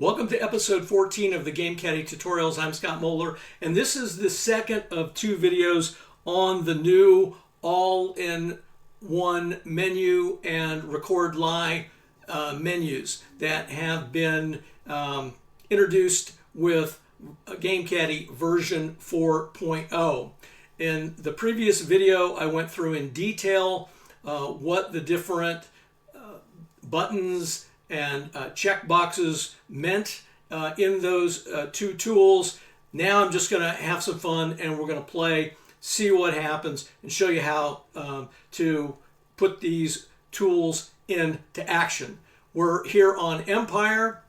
Welcome to episode 14 of the Game Caddie tutorials. I'm Scott Moeller, and this is the second of two videos on the new all-in-one menu and record lie menus that have been introduced with Game Caddie version 4.0. In the previous video, I went through in detail what the different buttons and check boxes meant in those two tools. Now I'm just going to have some fun and we're going to play, see what happens, and show you how to put these tools into action. We're here on Empire.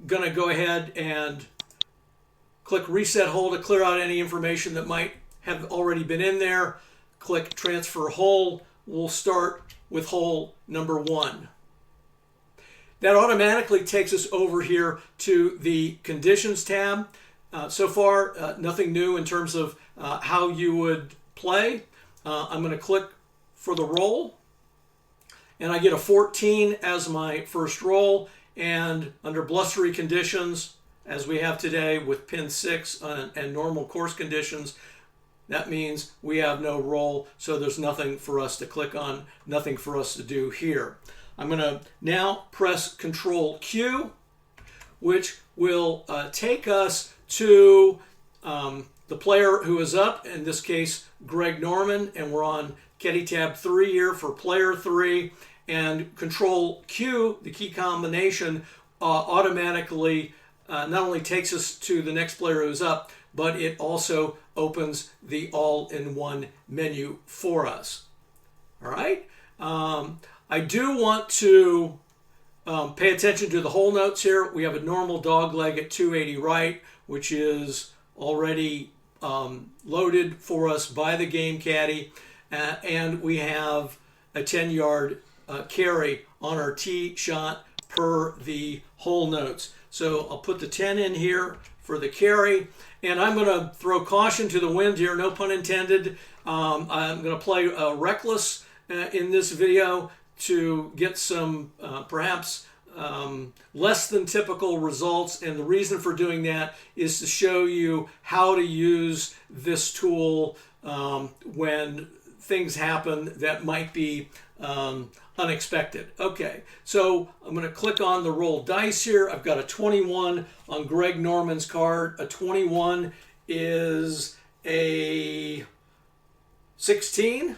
Going to go ahead and click Reset Hole to clear out any information that might have already been in there. Click Transfer Hole. We'll start with hole number 1. That automatically takes us over here to the Conditions tab. So far, nothing new in terms of how you would play. I'm going to click for the roll, and I get a 14 as my first roll. And under blustery conditions, as we have today with pin 6 and normal course conditions, that means we have no roll, so there's nothing for us to click on, nothing for us to do here. I'm going to now press Control Q, which will take us to the player who is up, in this case, Greg Norman, and we're on Caddie tab 3 here for player 3, and Control Q, the key combination, automatically not only takes us to the next player who's up, but it also opens the all-in-one menu for us. All right? I do want to pay attention to the hole notes here. We have a normal dog leg at 280 right, which is already loaded for us by the Game Caddie, and we have a 10-yard carry on our tee shot per the hole notes. So I'll put the 10 in here for the carry, and I'm going to throw caution to the wind here, no pun intended. I'm going to play reckless in this video to get some perhaps less than typical results, and the reason for doing that is to show you how to use this tool when things happen that might be unexpected. Okay, so I'm going to click on the roll dice here. I've got a 21 on Greg Norman's card. A 21 is a 16.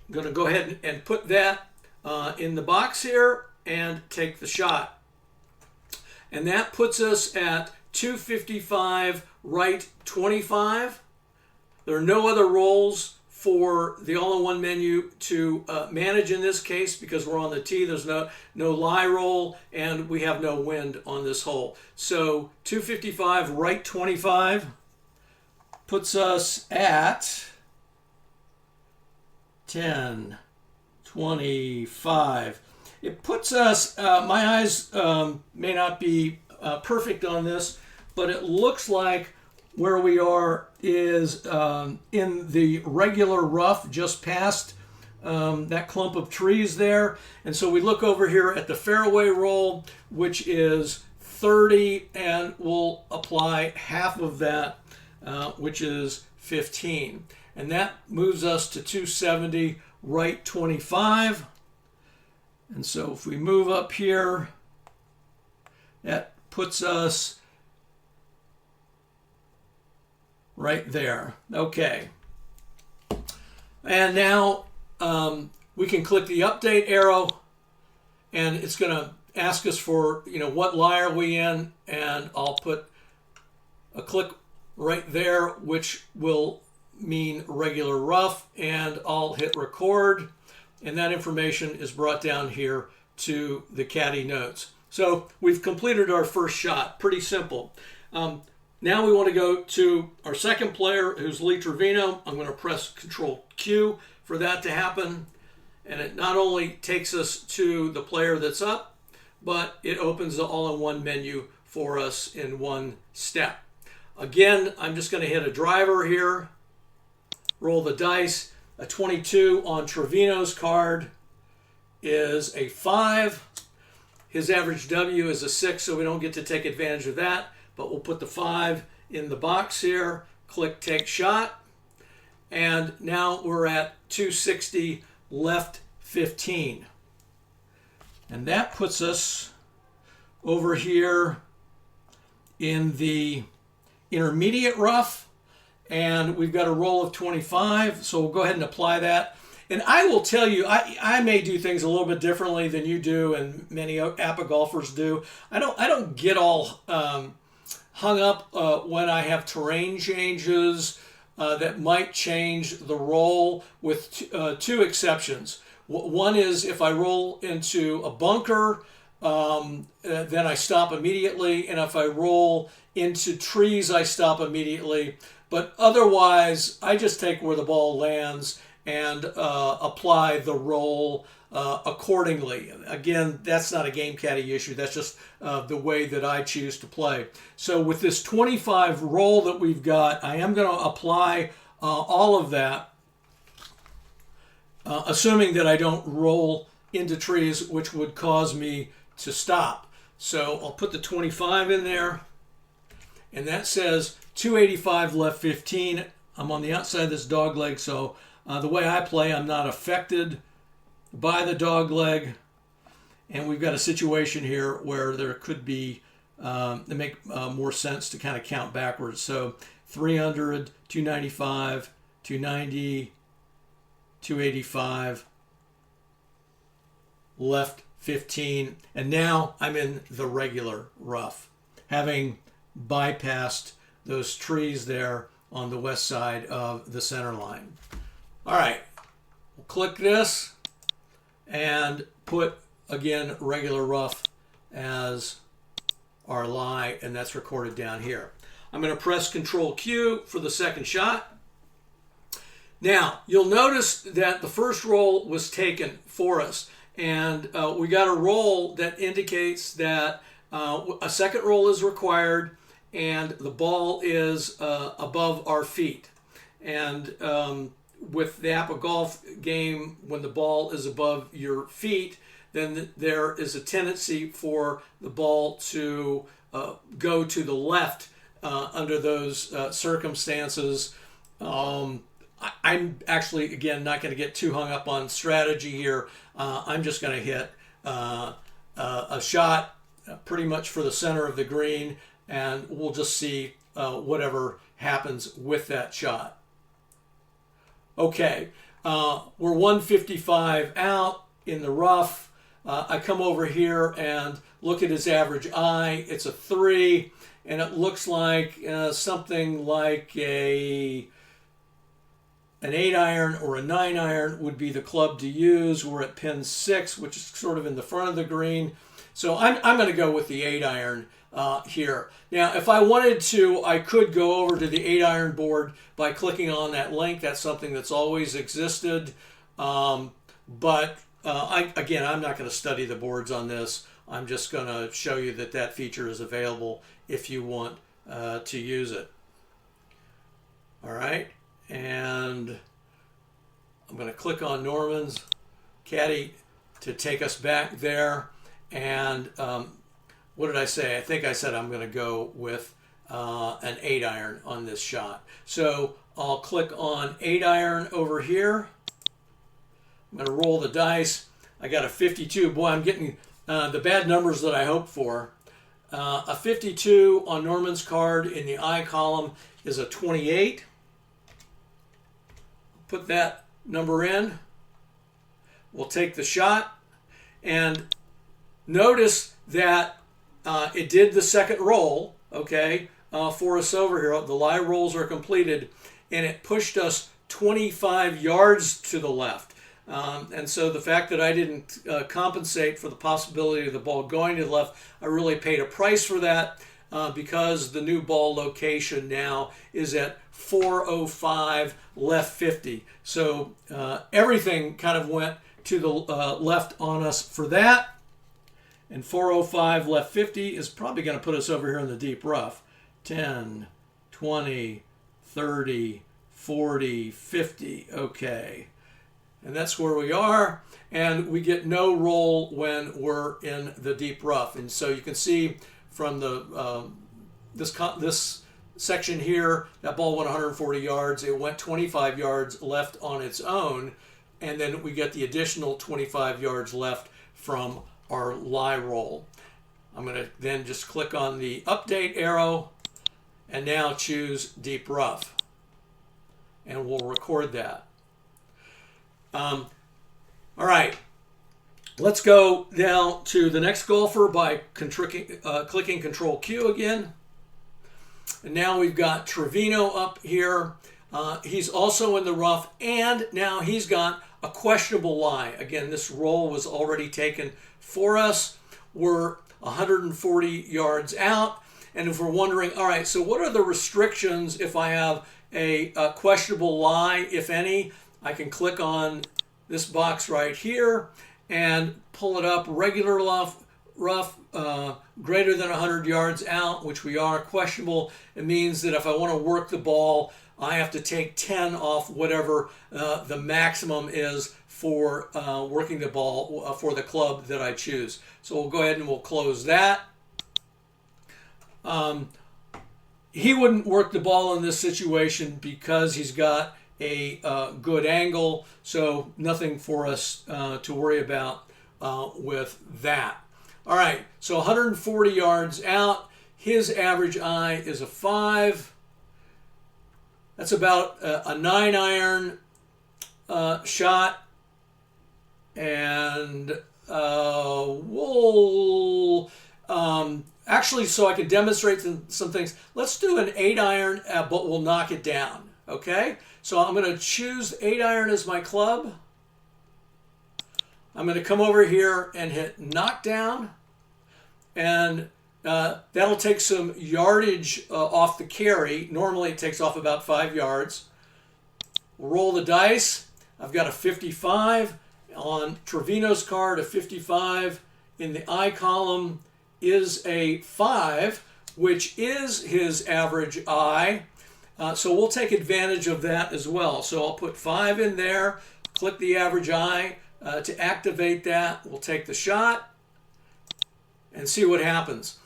I'm going to go ahead and put that in the box here and take the shot. And that puts us at 255 right 25. There are no other rolls for the all-in-one menu to manage in this case because we're on the tee. There's no lie roll and we have no wind on this hole. So 255 right 25 puts us at 10, 25. It puts us, my eyes may not be perfect on this, but it looks like where we are is in the regular rough just past that clump of trees there. And so we look over here at the fairway roll, which is 30, and we'll apply half of that, which is 15. And that moves us to 270 right 25. And so if we move up here, that puts us right there. Okay. And now we can click the update arrow, and it's going to ask us for, what lie are we in, and I'll put a click right there, which will mean regular rough, and I'll hit record, and that information is brought down here to the Caddie notes. So we've completed our first shot. Pretty simple. Now we want to go to our second player, who's Lee Trevino. I'm going to press Control Q for that to happen, and it not only takes us to the player that's up, but it opens the all-in-one menu for us in one step. Again, I'm just going to hit a driver here, roll the dice. A 22 on Trevino's card is a 5. His average W is a 6, so we don't get to take advantage of that. But we'll put the 5 in the box here. Click Take Shot. And now we're at 260 left 15. And that puts us over here in the intermediate rough. And we've got a roll of 25, so we'll go ahead and apply that. And I will tell you, I may do things a little bit differently than you do and many APBA golfers do. I don't get all hung up when I have terrain changes that might change the roll, with two exceptions. One is if I roll into a bunker, then I stop immediately, and if I roll into trees, I stop immediately. But otherwise, I just take where the ball lands and apply the roll accordingly. Again, that's not a Game Caddie issue. That's just the way that I choose to play. So with this 25 roll that we've got, I am going to apply all of that, assuming that I don't roll into trees, which would cause me to stop. So I'll put the 25 in there, and that says 285 left 15. I'm on the outside of this dog leg, so the way I play, I'm not affected by the dog leg. And we've got a situation here where there could be, it make more sense to kind of count backwards. So 300, 295, 290, 285, left 15. And now I'm in the regular rough, having bypassed those trees there on the west side of the center line. All right, we'll click this and put, again, regular rough as our lie, and that's recorded down here. I'm going to press Control Q for the second shot. Now, you'll notice that the first roll was taken for us, and we got a roll that indicates that a second roll is required, and the ball is above our feet. And with the APBA golf game, when the ball is above your feet, then there is a tendency for the ball to go to the left under those circumstances. I'm actually, again, not going to get too hung up on strategy here. I'm just going to hit a shot pretty much for the center of the green, and we'll just see whatever happens with that shot. Okay, we're 155 out in the rough. I come over here and look at his average I. It's a 3, and it looks like something like an 8-iron or a 9-iron would be the club to use. We're at pin 6, which is sort of in the front of the green. So I'm going to go with the 8-iron here. Now, if I wanted to, I could go over to the 8-iron board by clicking on that link. That's something that's always existed. But again, I'm not going to study the boards on this. I'm just going to show you that that feature is available if you want to use it. All right, and I'm going to click on Norman's Caddie to take us back there. And what did I say? I think I said I'm going to go with an 8-iron on this shot. So I'll click on 8-iron over here. I'm going to roll the dice. I got a 52. Boy, I'm getting the bad numbers that I hoped for. A 52 on Norman's card in the I column is a 28. Put that number in. We'll take the shot. And notice that it did the second roll, okay, for us over here. The lie rolls are completed, and it pushed us 25 yards to the left. And so the fact that I didn't compensate for the possibility of the ball going to the left, I really paid a price for that because the new ball location now is at 405 left 50. So everything kind of went to the left on us for that. And 405 left 50 is probably going to put us over here in the deep rough. 10, 20, 30, 40, 50. Okay. And that's where we are. And we get no roll when we're in the deep rough. And so you can see from the this section here, that ball went 140 yards. It went 25 yards left on its own. And then we get the additional 25 yards left from our lie roll. I'm going to then just click on the update arrow and now choose deep rough. And we'll record that. All right, let's go now to the next golfer by clicking Control Q again. And now we've got Trevino up here. He's also in the rough, and now he's got a questionable lie. Again, this roll was already taken for us. We're 140 yards out, and if we're wondering, all right, so what are the restrictions if I have a questionable lie, if any? I can click on this box right here and pull it up. Regular rough, greater than 100 yards out, which we are. Questionable, it means that if I want to work the ball, I have to take 10 off whatever the maximum is for working the ball for the club that I choose. So we'll go ahead and we'll close that. He wouldn't work the ball in this situation because he's got a good angle, so nothing for us to worry about with that. All right, so 140 yards out. His average eye is a 5. That's about a 9-iron shot. And we'll actually, so I can demonstrate some things, let's do an 8-iron, but we'll knock it down. Okay, so I'm going to choose 8-iron as my club. I'm going to come over here and hit knockdown, and that'll take some yardage off the carry. Normally it takes off about 5 yards. We'll roll the dice. I've got a 55 on Trevino's card. A 55 in the I column is a 5, which is his average eye. So we'll take advantage of that as well. So I'll put 5 in there, click the average eye to activate that. We'll take the shot and see what happens.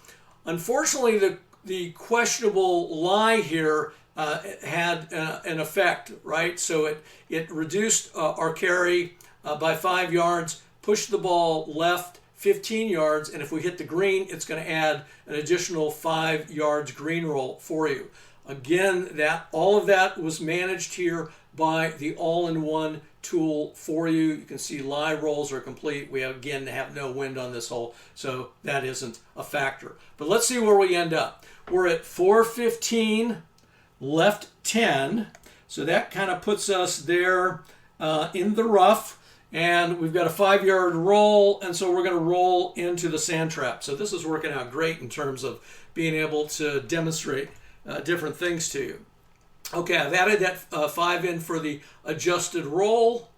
Unfortunately, the questionable lie here had an effect, right? So it reduced our carry by 5 yards, pushed the ball left 15 yards, and if we hit the green, it's going to add an additional 5 yards green roll for you. Again, all of that was managed here by the all-in-one tool for you. You can see lie rolls are complete. We have no wind on this hole, so that isn't a factor. But let's see where we end up. We're at 415, left 10, so that kind of puts us there in the rough, and we've got a 5-yard roll, and so we're going to roll into the sand trap. So this is working out great in terms of being able to demonstrate different things to you. Okay, I've added that 5 in for the adjusted roll.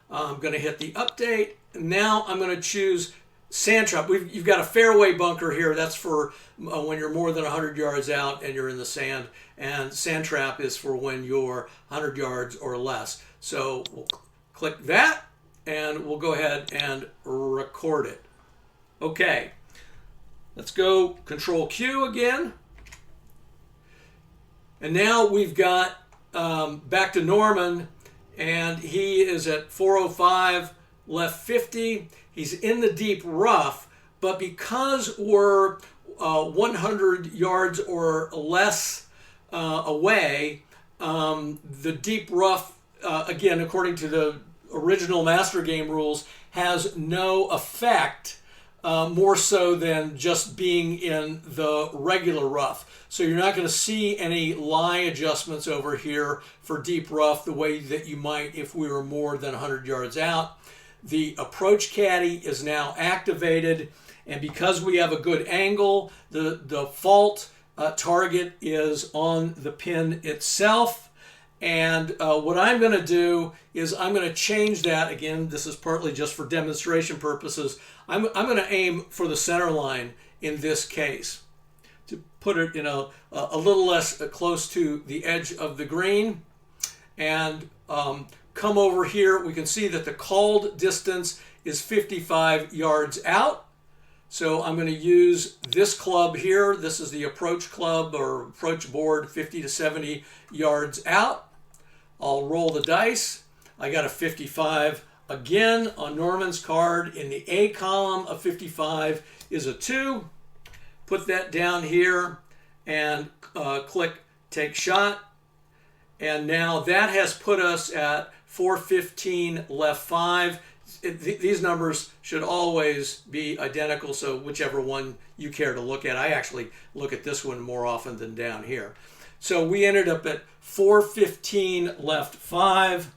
I'm going to hit the update. Now I'm going to choose sand trap. You've got a fairway bunker here. That's for when you're more than 100 yards out and you're in the sand. And sand trap is for when you're 100 yards or less. So we'll click that and we'll go ahead and record it. Okay, let's go Control Q again. And now we've got back to Norman, and he is at 405, left 50. He's in the deep rough, but because we're 100 yards or less away, the deep rough, again, according to the original Master Game rules, has no effect, more so than just being in the regular rough. So you're not going to see any lie adjustments over here for deep rough the way that you might if we were more than 100 yards out. The approach caddy is now activated, and because we have a good angle, the default target is on the pin itself. And what I'm going to do is I'm going to change that. Again, this is partly just for demonstration purposes. I'm going to aim for the center line in this case to put it, a little less close to the edge of the green. And come over here, we can see that the called distance is 55 yards out. So I'm going to use this club here. This is the approach club or approach board, 50 to 70 yards out. I'll roll the dice. I got a 55 again on Norman's card. In the A column, a 55 is a 2. Put that down here and click Take Shot. And now that has put us at 415 left 5. These numbers should always be identical, so whichever one you care to look at. I actually look at this one more often than down here. So we ended up at 415 left 5,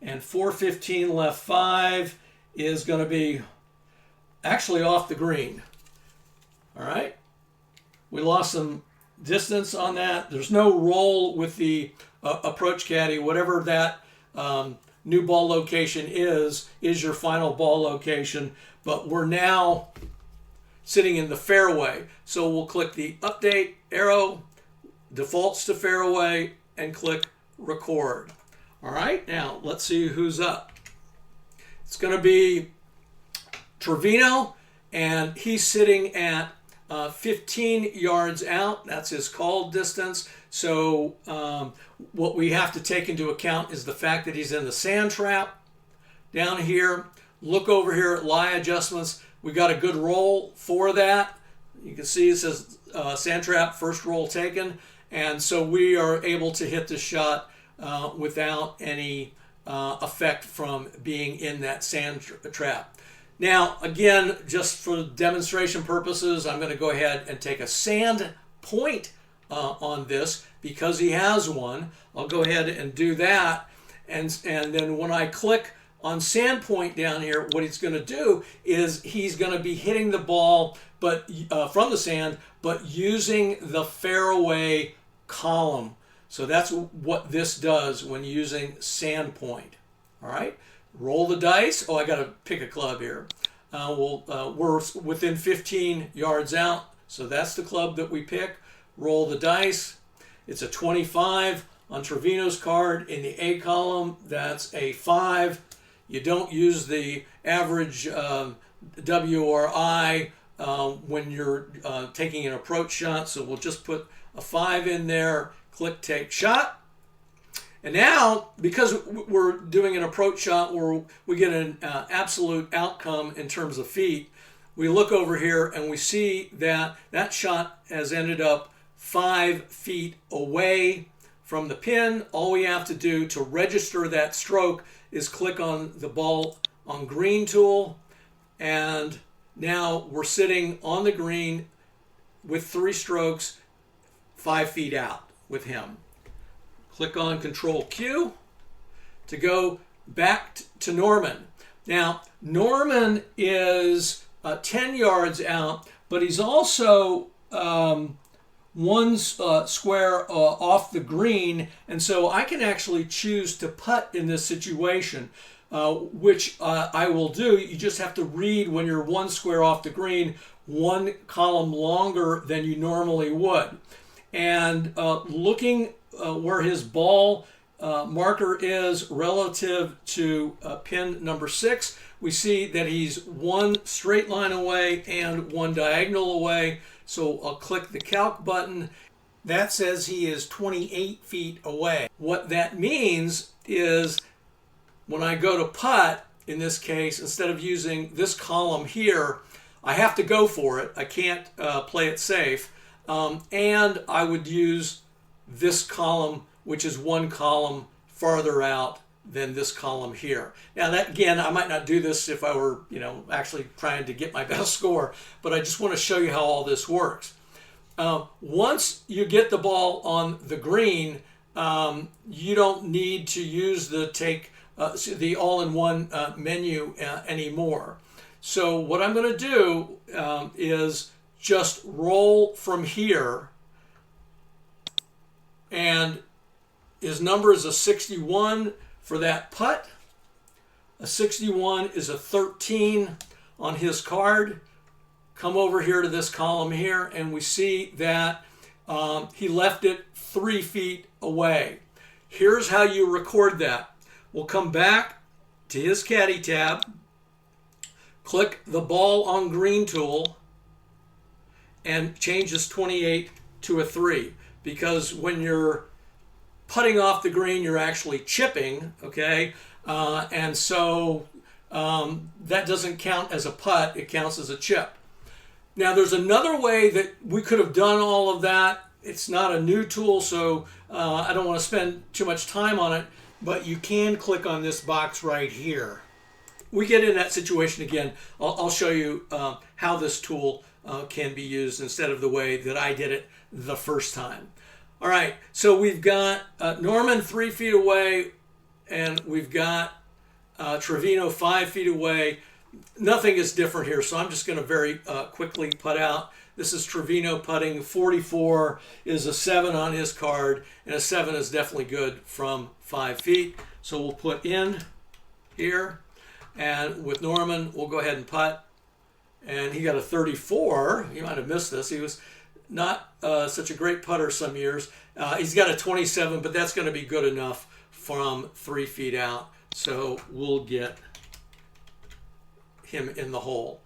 and 415 left 5 is going to be actually off the green. All right, we lost some distance on that. There's no roll with the approach caddy. Whatever that new ball location is your final ball location, but we're now sitting in the fairway. So we'll click the update arrow, defaults to fairway, and click record. All right, now let's see who's up. It's going to be Trevino, and he's sitting at 15 yards out. That's his called distance. So what we have to take into account is the fact that he's in the sand trap down here. Look over here at lie adjustments. We got a good roll for that. You can see it says sand trap, first roll taken. And so we are able to hit the shot without any effect from being in that sand trap. Now, again, just for demonstration purposes, I'm going to go ahead and take a sand point on this because he has one. I'll go ahead and do that. And then when I click on sand point down here, what he's going to do is he's going to be hitting the ball but from the sand, but using the fairway column. So that's what this does when using sand point. All right. Roll the dice. Oh, I got to pick a club here. We're within 15 yards out, so that's the club that we pick. Roll the dice. It's a 25 on Trevino's card. In the A column, that's a 5. You don't use the average W or I when you're taking an approach shot, so we'll just put a 5 in there. Click Take Shot. And now, because we're doing an approach shot where we get an absolute outcome in terms of feet, we look over here and we see that that shot has ended up 5 feet away from the pin. All we have to do to register that stroke is click on the ball on green tool, and now we're sitting on the green with 3 strokes 5 feet out with him. Click on Control Q to go back to Norman. Now, Norman is 10 yards out, but he's also 1 square off the green, and so I can actually choose to putt in this situation, which I will do. You just have to read when you're 1 square off the green, 1 column longer than you normally would. And looking where his ball marker is relative to pin number 6, we see that he's 1 straight line away and 1 diagonal away. So I'll click the calc button. That says he is 28 feet away. What that means is when I go to putt, in this case, instead of using this column here, I have to go for it. I can't play it safe. And I would use this column, which is 1 column farther out than this column here. Now that, again, I might not do this if I were, actually trying to get my best score, but I just want to show you how all this works. Once you get the ball on the green, you don't need to use the all-in-one menu anymore. So what I'm going to do is just roll from here, and his number is a 61 for that putt. A 61 is a 13 on his card. Come over here to this column here, and we see that he left it 3 feet away. Here's how you record that. We'll come back to his Caddie tab, click the ball on green tool, and change this 28 to a 3. Because when you're putting off the green, you're actually chipping, okay? And so that doesn't count as a putt, it counts as a chip. Now there's another way that we could have done all of that. It's not a new tool, so I don't want to spend too much time on it, but you can click on this box right here. We get in that situation again. I'll show you how this tool can be used instead of the way that I did it the first time. All right, so we've got Norman 3 feet away, and we've got Trevino 5 feet away. Nothing is different here, so I'm just going to very quickly putt out. This is Trevino putting. 44 is a 7 on his card, and a 7 is definitely good from 5 feet. So we'll put in here, and with Norman, we'll go ahead and putt. And he got a 34. You might have missed this. He was not such a great putter some years. He's got a 27, but that's going to be good enough from 3 feet out. So we'll get him in the hole.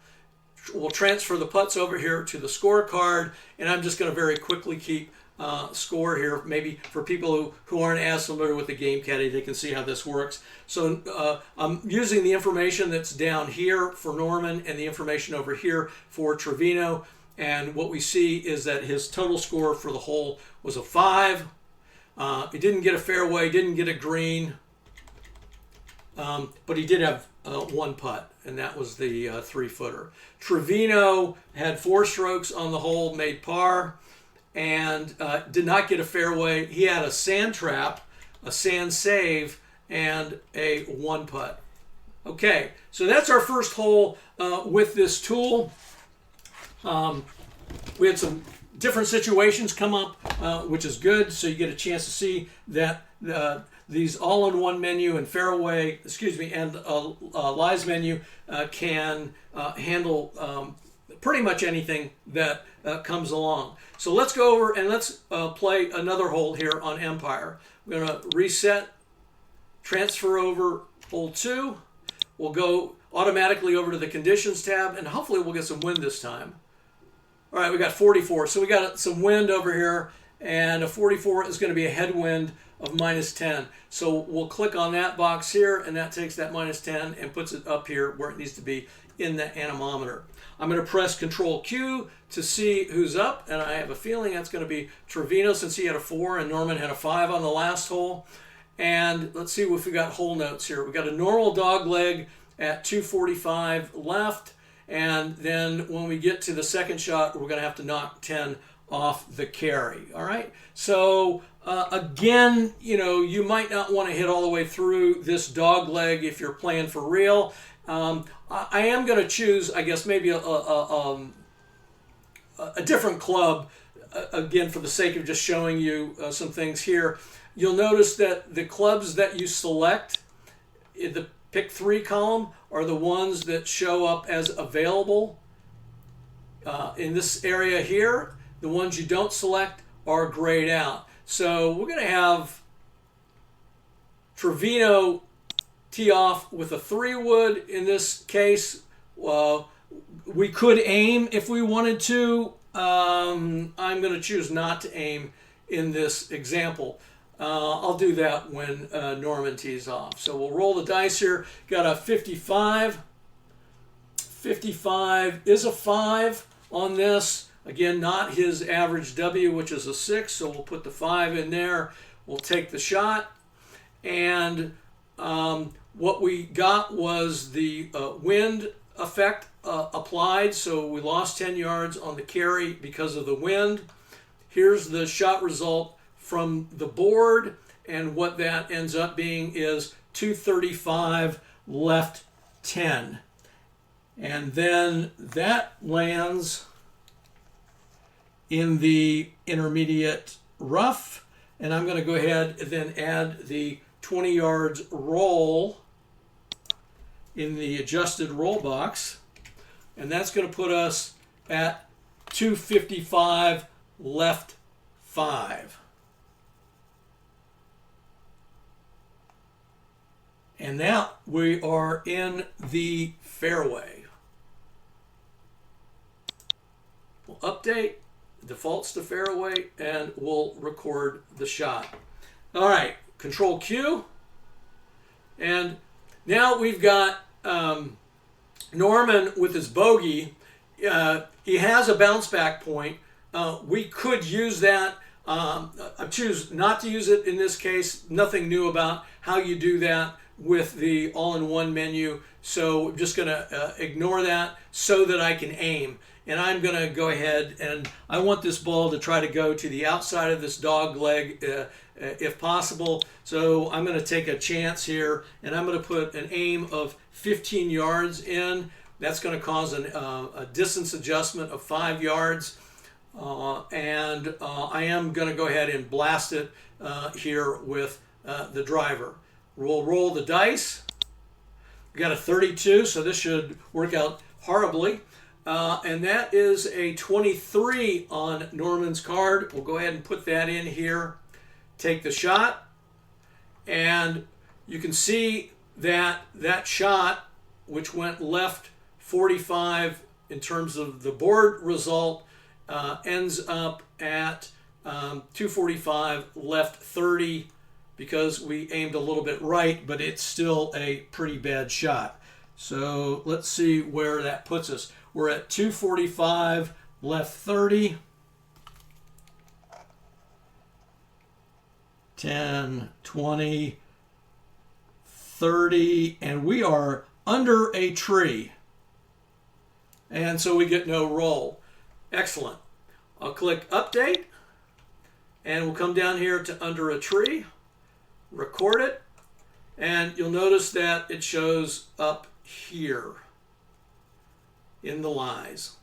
We'll transfer the putts over here to the scorecard, and I'm just going to very quickly keep score here. Maybe for people who aren't as familiar with the game Caddie, they can see how this works. So I'm using the information that's down here for Norman and the information over here for Trevino. And what we see is that his total score for the hole was a 5. He didn't get a fairway, didn't get a green, but he did have one putt, and that was the 3-footer. Trevino had 4 strokes on the hole, made par, and did not get a fairway. He had a sand trap, a sand save, and a 1 putt. Okay, so that's our first hole with this tool. We had some different situations come up, which is good, so you get a chance to see that these all-in-one menu and fairway, and lies menu can handle pretty much anything that comes along. So let's go over and let's play another hole here on Empire. We're going to reset, transfer over hole 2. We'll go automatically over to the conditions tab, and hopefully we'll get some wind this time. All right, we got 44. So we got some wind over here, and a 44 is going to be a headwind of -10. So we'll click on that box here, and that takes that -10 and puts it up here where it needs to be in the anemometer. I'm going to press Control Q to see who's up, and I have a feeling that's going to be Trevino since he had a 4 and Norman had a 5 on the last hole. And let's see if we got hole notes here. We got a normal dog leg at 245 left, and then when we get to the second shot, we're going to have to knock 10 off the carry. All right, so again, you might not want to hit all the way through this dog leg if you're playing for real. I am going to choose, I guess, maybe a different club, again, for the sake of just showing you some things here. You'll notice that the clubs that you select in the pick 3 column are the ones that show up as available. In this area here, the ones you don't select are grayed out. So we're going to have Trevino tee off with a 3-wood in this case. We could aim if we wanted to. I'm going to choose not to aim in this example. I'll do that when Norman tees off. So we'll roll the dice here. Got a 55. 55 is a 5 on this. Again, not his average W, which is a 6, so we'll put the 5 in there. We'll take the shot. And what we got was the wind effect applied, so we lost 10 yards on the carry because of the wind. Here's the shot result from the board, and what that ends up being is 235 left 10. And then that lands in the intermediate rough, and I'm going to go ahead and then add the 20 yards roll in the adjusted roll box, and that's going to put us at 255 left 5. And now we are in the fairway. We'll update, defaults to fairway, and we'll record the shot. All right, Control Q. And now we've got Norman with his bogey. He has a bounce back point. We could use that. I choose not to use it in this case. Nothing new about how you do that with the all-in-one menu. So I'm just going to ignore that so that I can aim. And I'm going to go ahead and I want this ball to try to go to the outside of this dog leg if possible. So I'm going to take a chance here and I'm going to put an aim of 15 yards in. That's going to cause a distance adjustment of 5 yards. And I am going to go ahead and blast it here with the driver. We'll roll the dice. We got a 32, so this should work out horribly. And that is a 23 on Norman's card. We'll go ahead and put that in here. Take the shot. And you can see that that shot, which went left 45 in terms of the board result, ends up at 245, left 30, because we aimed a little bit right, but it's still a pretty bad shot. So let's see where that puts us. We're at 245, left 30, 10, 20, 30, and we are under a tree. And so we get no roll. Excellent. I'll click Update, and we'll come down here to Under a Tree, record it, and you'll notice that it shows up here in the lies,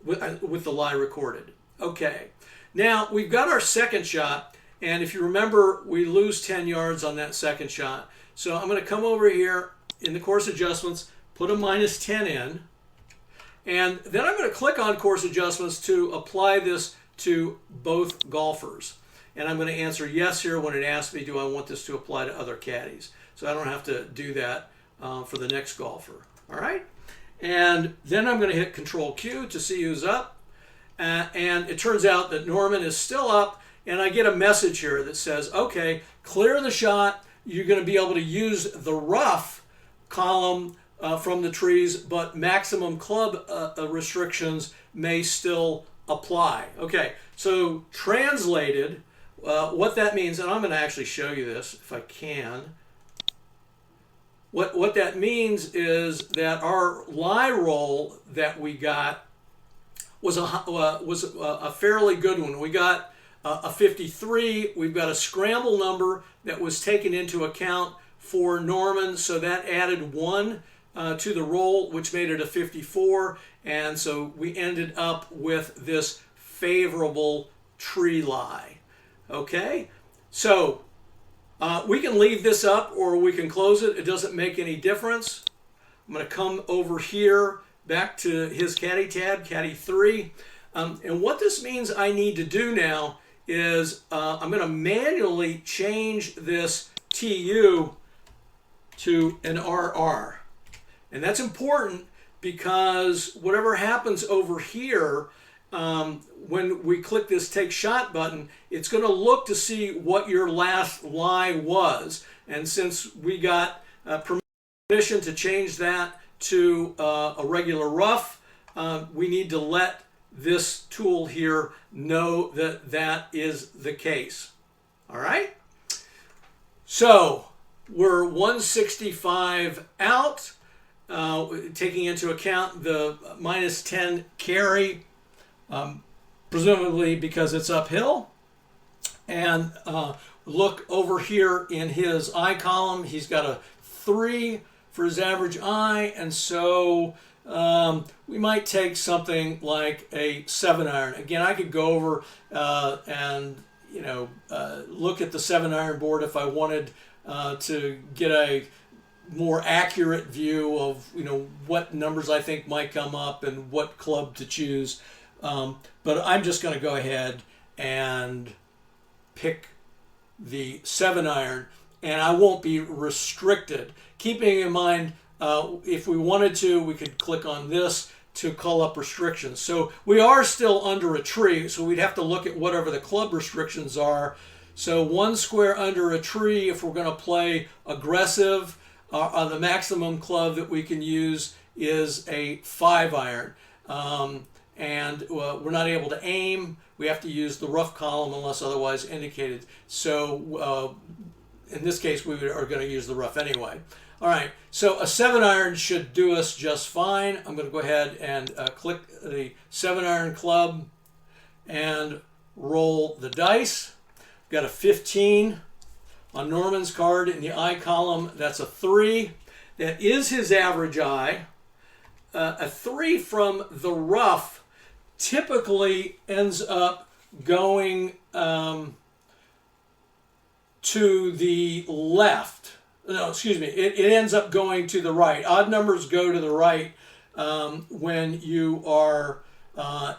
with the lie recorded. Okay, now we've got our second shot, and if you remember, we lose 10 yards on that second shot. So I'm going to come over here in the course adjustments, put a -10 in, and then I'm going to click on course adjustments to apply this to both golfers. And I'm going to answer yes here when it asks me, do I want this to apply to other caddies? So I don't have to do that for the next golfer. All right? And then I'm going to hit Control Q to see who's up. And it turns out that Norman is still up. And I get a message here that says, okay, clear the shot. You're going to be able to use the rough column from the trees, but maximum club restrictions may still apply. Okay, so translated, what that means, and I'm going to actually show you this if I can. What that means is that our lie roll that we got was a fairly good one. We got a 53. We've got a scramble number that was taken into account for Norman, so that added 1 to the roll, which made it a 54. And so we ended up with this favorable tree lie. Okay, so we can leave this up or we can close it. It doesn't make any difference. I'm going to come over here back to his caddy tab, caddy 3. And what this means I need to do now is I'm going to manually change this TU to an RR. And that's important because whatever happens over here, when we click this Take Shot button, it's going to look to see what your last lie was. And since we got permission to change that to a regular rough, we need to let this tool here know that that is the case. All right? So we're 165 out. Taking into account the -10 carry, presumably because it's uphill. And look over here in his eye column, he's got a 3 for his average eye, and so we might take something like a 7-iron. Again, I could go over and look at the 7-iron board if I wanted to get a more accurate view of what numbers I think might come up and what club to choose. But I'm just going to go ahead and pick the 7-iron. and I won't be restricted. Keeping in mind, if we wanted to, we could click on this to call up restrictions. So we are still under a tree, so we'd have to look at whatever the club restrictions are. So 1 square under a tree, if we're going to play aggressive, the maximum club that we can use is a 5-iron. And we're not able to aim. We have to use the rough column unless otherwise indicated. So in this case, we are going to use the rough anyway. All right, so a 7-iron should do us just fine. I'm going to go ahead and click the 7-iron club and roll the dice. Got a 15 on Norman's card in the I column. That's a 3. That is his average I. A 3 from the rough typically ends up going to the left. No, excuse me. It ends up going to the right. Odd numbers go to the right when you are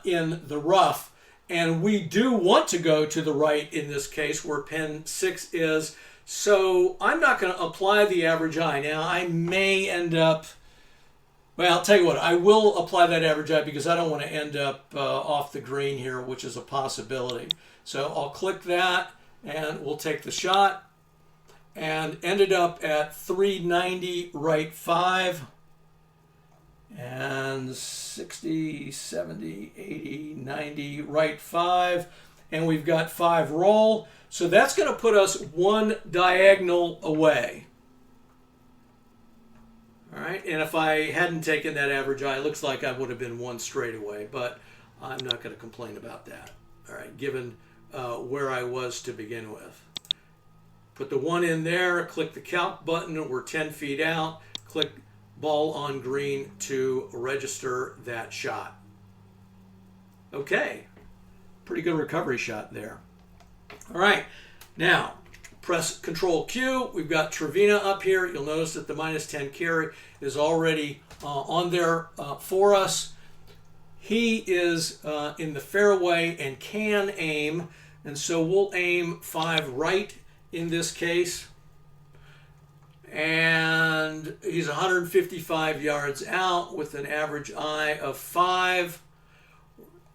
in the rough. And we do want to go to the right in this case where pin 6 is. So I'm not going to apply the average I. Now I may end up, well, I'll tell you what, I will apply that average I because I don't want to end up off the green here, which is a possibility. So I'll click that and we'll take the shot and ended up at 390 right 5 and 60, 70, 80, 90 right 5, and we've got 5 roll. So that's going to put us 1 diagonal away. All right, and if I hadn't taken that average I, it looks like I would have been 1 straight away, but I'm not going to complain about that. All right, given where I was to begin with. Put the 1 in there, click the calc button, we're 10 feet out, click ball on green to register that shot. Okay, pretty good recovery shot there. All right, now press Control Q. We've got Trevina up here. You'll notice that the -10 carry is already on there for us. He is in the fairway and can aim, and so we'll aim 5 right in this case. And he's 155 yards out with an average I of 5.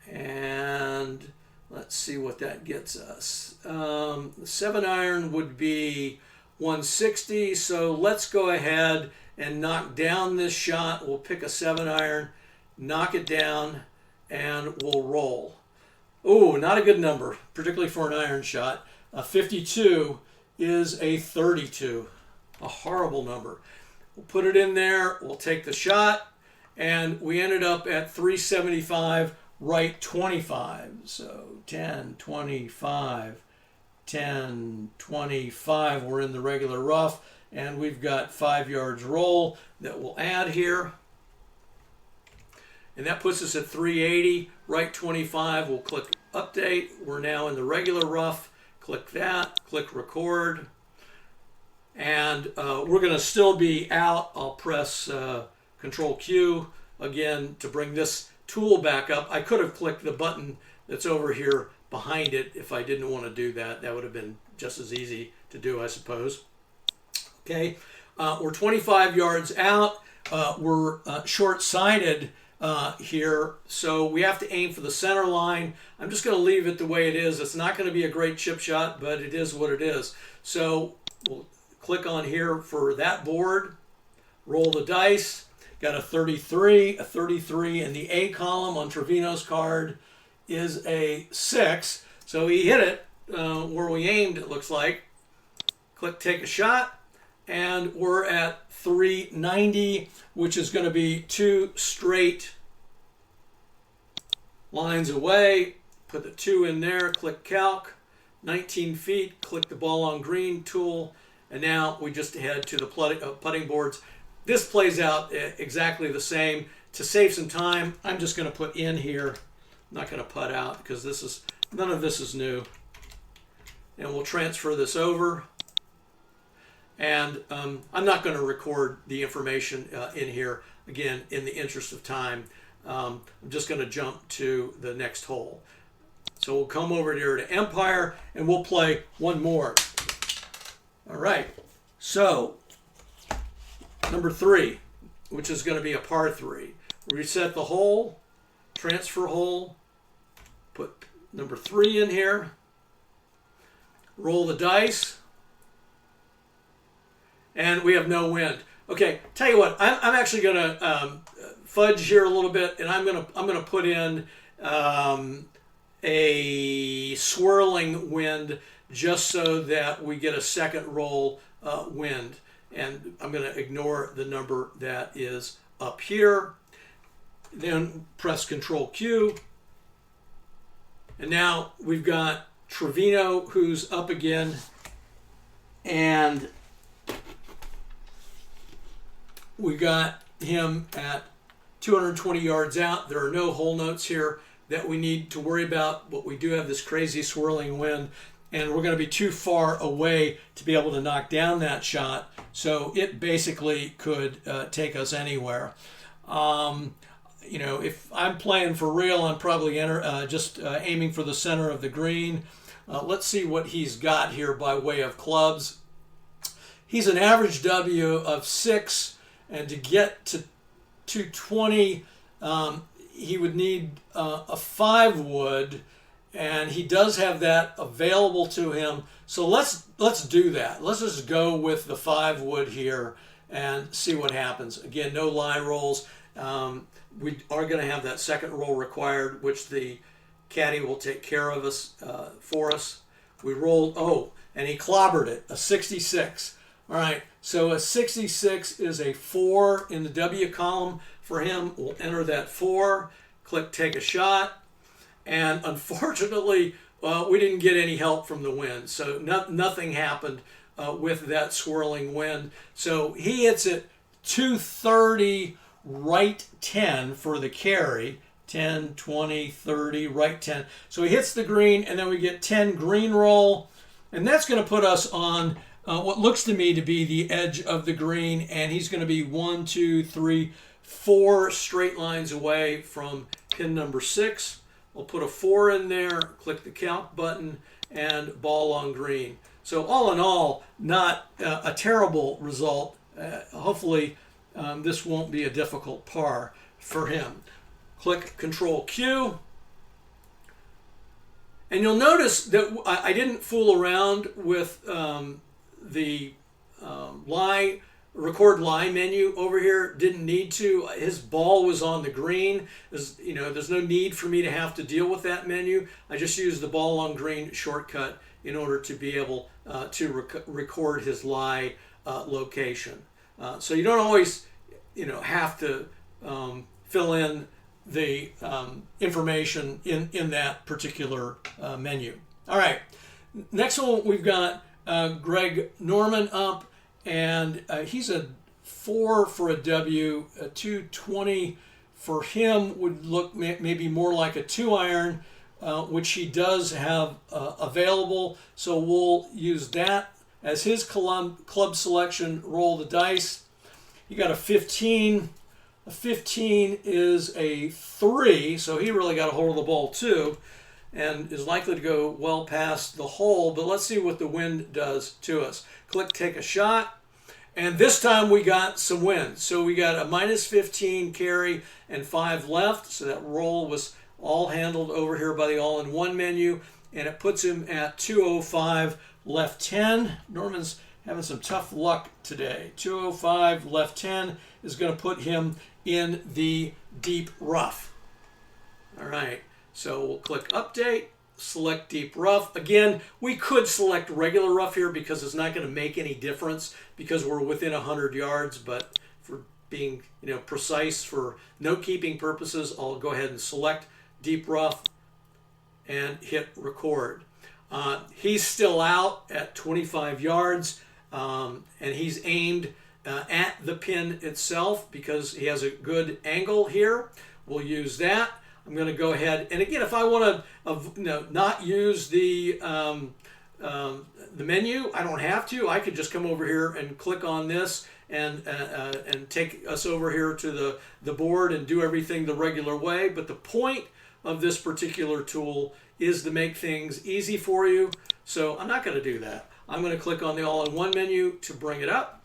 And let's see what that gets us. The 7-iron would be 160. So let's go ahead and knock down this shot. We'll pick a 7-iron, knock it down, and we'll roll. Oh, not a good number, particularly for an iron shot. A 52 is a 32. A horrible number. We'll put it in there, we'll take the shot, and we ended up at 375 right 25. So 10, 25, 10, 25. We're in the regular rough, and we've got 5 yards roll that we'll add here. And that puts us at 380 right 25. We'll click update. We're now in the regular rough. Click that, click record. And we're going to still be out. I'll press Control Q again to bring this tool back up. I could have clicked the button that's over here behind it if I didn't want to do that. That would have been just as easy to do, I suppose. Okay, we're 25 yards out. We're short-sighted here, so we have to aim for the center line. I'm just going to leave it the way it is. It's not going to be a great chip shot, but it is what it is. So we'll click on here for that board, roll the dice, got a 33, and the A column on Trevino's card is a 6. So he hit it where we aimed, it looks like. Click take a shot, and we're at 390, which is going to be 2 straight lines away. Put the 2 in there, click calc, 19 feet, click the ball on green tool, and now we just head to the putting boards. This plays out exactly the same. To save some time, I'm just going to put in here. I'm not going to putt out because none of this is new. And we'll transfer this over. And I'm not going to record the information in here, again, in the interest of time. I'm just going to jump to the next hole. So we'll come over here to Empire, and we'll play one more. All right, so number 3, which is going to be a par 3. Reset the hole, transfer hole, put number 3 in here, roll the dice, and we have no wind. Okay, tell you what, I'm actually going to fudge here a little bit, and I'm gonna put in a swirling wind just so that we get a second roll wind. And I'm going to ignore the number that is up here. Then press Control Q. And now we've got Trevino, who's up again. And we got him at 220 yards out. There are no hole notes here that we need to worry about, but we do have this crazy swirling wind, and we're going to be too far away to be able to knock down that shot, so it basically could take us anywhere. You know, if I'm playing for real, I'm probably just aiming for the center of the green. Let's see what he's got here by way of clubs. He's an average W of 6, and to get to 220, he would need a 5 wood, and he does have that available to him. So let's do that. Let's just go with the 5 wood here and see what happens. Again, no lie rolls. We are going to have that second roll required, which the caddy will take care of us for us. We rolled, and he clobbered it, a 66. All right, so a 66 is a 4 in the W column for him. We'll enter that 4, click take a shot, and unfortunately, we didn't get any help from the wind, so nothing happened with that swirling wind. So he hits it 230, right 10 for the carry, 10, 20, 30, right 10. So he hits the green, and then we get 10 green roll, and that's going to put us on what looks to me to be the edge of the green, and he's going to be 1, 2, 3, 4 straight lines away from pin number 6. We'll put a 4 in there, click the count button, and ball on green. So all in all, not a terrible result. Hopefully this won't be a difficult par for him. Click Control Q. And you'll notice that I didn't fool around with the record lie menu over here. Didn't need to. His ball was on the green. There's no need for me to have to deal with that menu. I just used the ball on green shortcut in order to be able to record his lie location. So you don't always have to fill in the information in that particular menu. All right, next one we've got Greg Norman up, and he's a 4 for a W. A 220 for him would look maybe more like a 2-iron, which he does have available. So we'll use that as his club selection. Roll the dice. You got a 15. A 15 is a 3, so he really got a hold of the ball too, and is likely to go well past the hole. But let's see what the wind does to us. Click take a shot, and this time we got some wind. So we got a -15 carry and 5 left, so that roll was all handled over here by the all-in-one menu, and it puts him at 205 left 10. Norman's having some tough luck today. 205 left 10 is going to put him in the deep rough. All right, so we'll click update, select deep rough. Again, we could select regular rough here because it's not going to make any difference because we're within 100 yards, but for being precise for note-keeping purposes, I'll go ahead and select deep rough and hit record. He's still out at 25 yards, and he's aimed at the pin itself because he has a good angle here. We'll use that. I'm going to go ahead, and again, if I want to not use the menu, I don't have to. I could just come over here and click on this and take us over here to the board and do everything the regular way. But the point of this particular tool is to make things easy for you. So I'm not going to do that. I'm going to click on the all-in-one menu to bring it up.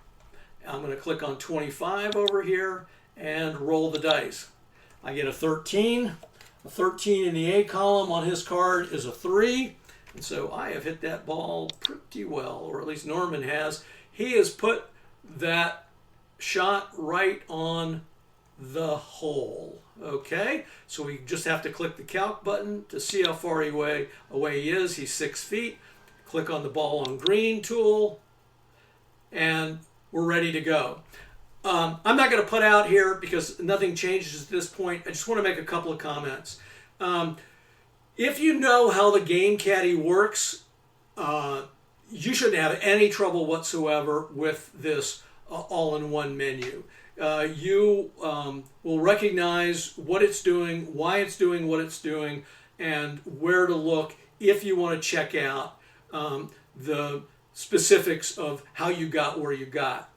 I'm going to click on 25 over here and roll the dice. I get a 13. A 13 in the A column on his card is a 3. And so I have hit that ball pretty well, or at least Norman has. He has put that shot right on the hole. Okay, so we just have to click the calc button to see how far away he is. He's 6 feet. Click on the ball on green tool, and we're ready to go. I'm not going to put out here because nothing changes at this point. I just want to make a couple of comments. If you know how the Game Caddie works, you shouldn't have any trouble whatsoever with this all-in-one menu. You will recognize what it's doing, why it's doing what it's doing, and where to look if you want to check out the specifics of how you got where you got.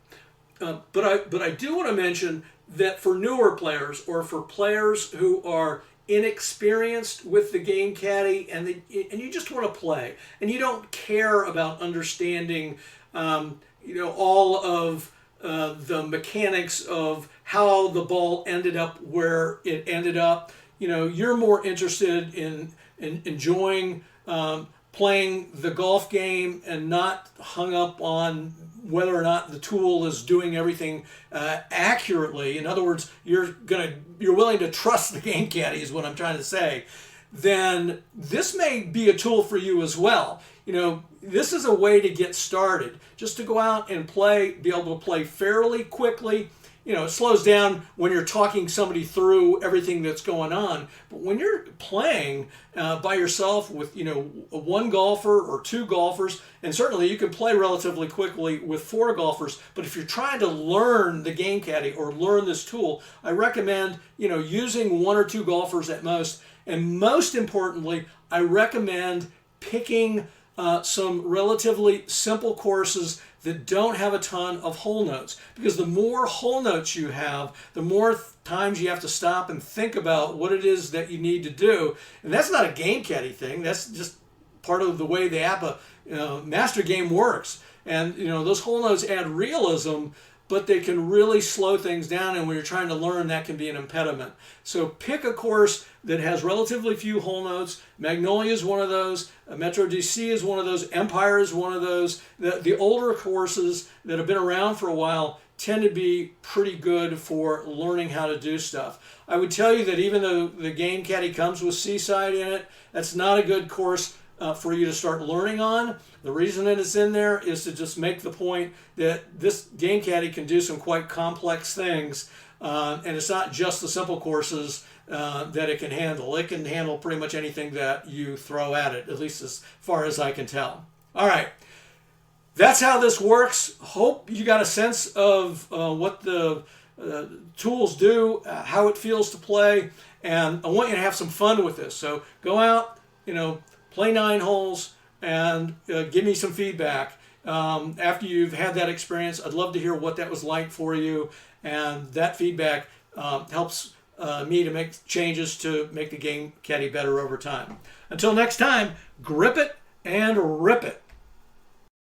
But I do want to mention that for newer players or for players who are inexperienced with the Game Caddie and you just want to play and you don't care about understanding all of the mechanics of how the ball ended up where it ended up. You're more interested in enjoying playing the golf game and not hung up on whether or not the tool is doing everything accurately. In other words, you're willing to trust the Game Caddie is what I'm trying to say. Then this may be a tool for you as well. This is a way to get started, just to go out and play, be able to play fairly quickly. It slows down when you're talking somebody through everything that's going on. But when you're playing by yourself with, one golfer or two golfers, and certainly you can play relatively quickly with 4 golfers. But if you're trying to learn the Game Caddie or learn this tool, I recommend, using 1 or 2 golfers at most. And most importantly, I recommend picking some relatively simple courses that don't have a ton of hole notes, because the more hole notes you have, the more times you have to stop and think about what it is that you need to do. And that's not a Game Caddie thing. That's just part of the way the APBA master game works. And those hole notes add realism, but they can really slow things down, and when you're trying to learn, that can be an impediment. So pick a course that has relatively few hole notes. Magnolia is one of those. Metro DC is one of those. Empire is one of those. The older courses that have been around for a while tend to be pretty good for learning how to do stuff. I would tell you that even though the Game Caddie comes with Seaside in it, that's not a good course for you to start learning on. The reason that it's in there is to just make the point that this Game Caddie can do some quite complex things, and it's not just the simple courses that it can handle. It can handle pretty much anything that you throw at it, at least as far as I can tell. All right, that's how this works. Hope you got a sense of what the tools do, how it feels to play, and I want you to have some fun with this. So go out, play 9 holes, and give me some feedback. After you've had that experience, I'd love to hear what that was like for you, and that feedback helps me to make changes to make the Game Caddie better over time. Until next time, grip it and rip it.